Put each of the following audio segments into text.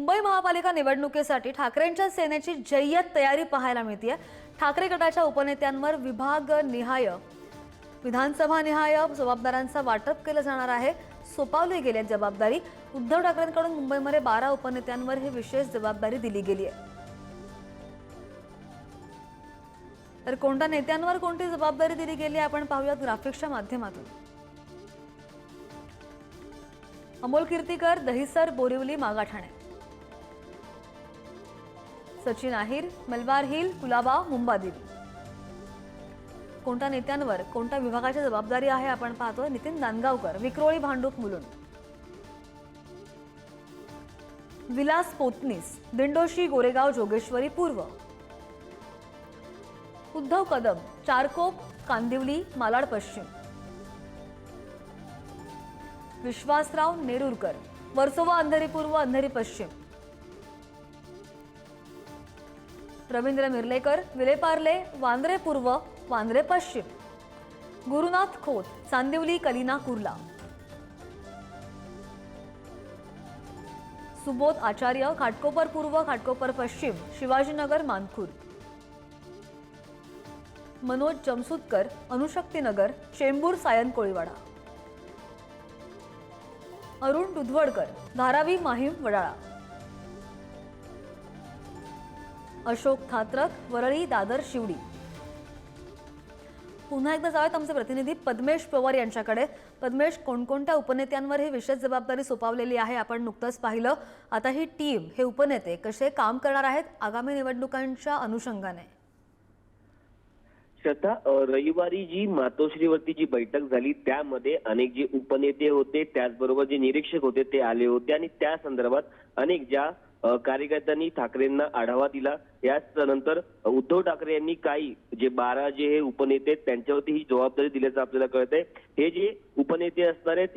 मुंबई महापालिका निवडणुकीसाठी ठाकरेंच्या सेनेची जय्यत तयारी पाहायला मिळते। ठाकरे गटाच्या उपनेत्यांवर विभागनिहाय विधानसभानिहाय जबाबदाऱ्यांचा वाटप केलं जाणार आहे। सोपावली गेली जबाबदारी। उद्धव ठाकरेंकडून मुंबईमध्ये 12 उपनेत्यांवर ही विशेष जबाबदारी दिली गेली आहे। तर कोणत्या नेत्यांवर कोणती जबाबदारी दिली गेली आपण पाहूयात ग्राफिक्सच्या माध्यमातून। अमोल कीर्तीकर, दहिसर, बोरिवली, मागाठाणे, सचिन आहिर, मलबार हिल, कुलाबा, मुंबादेवी। कोणत्या नेत्यांवर कोणत्या विभागाची जबाबदारी आहे आपण पाहतोय। नितीन नांदगावकर, विक्रोळी, भांडूप, मुलुंड, विलास पोतनीस, दिंडोशी, गोरेगाव, जोगेश्वरी पूर्व, उद्धव कदम, चारकोप, कांदिवली, मालाड पश्चिम, विश्वासराव नेरुरकर, वर्सोवा, अंधेरी पूर्व, अंधेरी पश्चिम, रवींद्र मिर्लेकर, विलेपार्ले, वांद्रे पूर्व, वांद्रे पश्चिम, गुरुनाथ खोत, चांदिवली, कलिना, कुर्ला, सुबोध आचार्य, घाटकोपर पूर्व, घाटकोपर पश्चिम, शिवाजीनगर, मानखुर्द, मनोज जमसुदकर, अनुशक्तीनगर, चेंबूर, सायन, कोळीवाडा, अरुण दुधवडकर, धारावी, माहीम, वडाळा, अशोक खात्रक, वरळी, दादर, शिवडी। पुन्हा एकदा जाऊयात आमचे प्रतिनिधी पद्मेश पवार यांच्याकडे। पद्मेश, कोणकोणत्या उपनेत्यांवर ही विशेष जबाबदारी सोपवलेली आहे आपण नुकतंच पाहिलं। आता ही टीम, हे उपनेते कसे काम करणार आहेत आगामी निवडणुकांच्या अनुषंगाने? श्रद्धा, रविवारी जी मातोश्रीवरती जी बैठक झाली त्यामध्ये अनेक जे उपनेते होते त्याचबरोबर जे निरीक्षक होते ते आले होते आणि त्या संदर्भात अनेक ज्या कार्यकर्त्यांनी ठाकरेंना आढावा दिला। याच नंतर उद्धव ठाकरे यांनी काही जे 12 जे हे उपनेते आहेत त्यांच्यावरती ही जबाबदारी दिल्याचं आपल्याला कळतंय। हे जे उपनेते असणार आहेत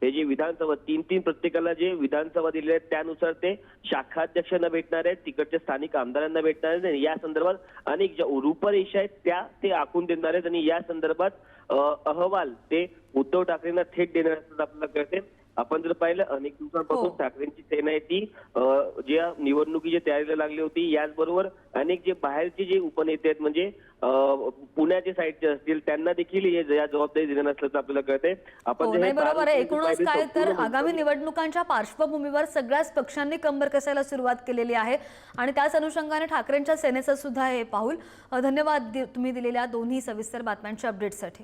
हे जे विधानसभा 3-3 प्रत्येकाला जे विधानसभा दिलेले आहेत त्यानुसार ते शाखाध्यक्षांना भेटणार आहेत, तिकडच्या स्थानिक आमदारांना भेटणार आहेत। या संदर्भात अनेक ज्या रूपरेषा आहेत त्या ते आखून देणार आहेत आणि या संदर्भात अहवाल ते उद्धव ठाकरेंना थेट देणार असल्याचं आपल्याला कळतंय। आपण जर पाहिलं अनेक दिवसांपासून ठाकरेंची सेना आहे ती ज्या निवडणुकीच्या तयारीला लागली होती। याचबरोबर अनेक जे बाहेरचे जे उपनेते आहेत म्हणजे पुण्याच्या साईडचे असतील त्यांना देखील या जबाबदारी देणार असल्याचं आपल्याला कळतंय। आपण बरोबर आहे। एकूणच काय तर आगामी निवडणुकांच्या पार्श्वभूमीवर सगळ्याच पक्षांनी कंबर कसायला सुरुवात केलेली आहे आणि त्याच अनुषंगाने ठाकरेंच्या सेनेचं सुद्धा हे पाऊल। धन्यवाद तुम्ही दिलेल्या दोन्ही सविस्तर बातम्यांच्या अपडेटसाठी।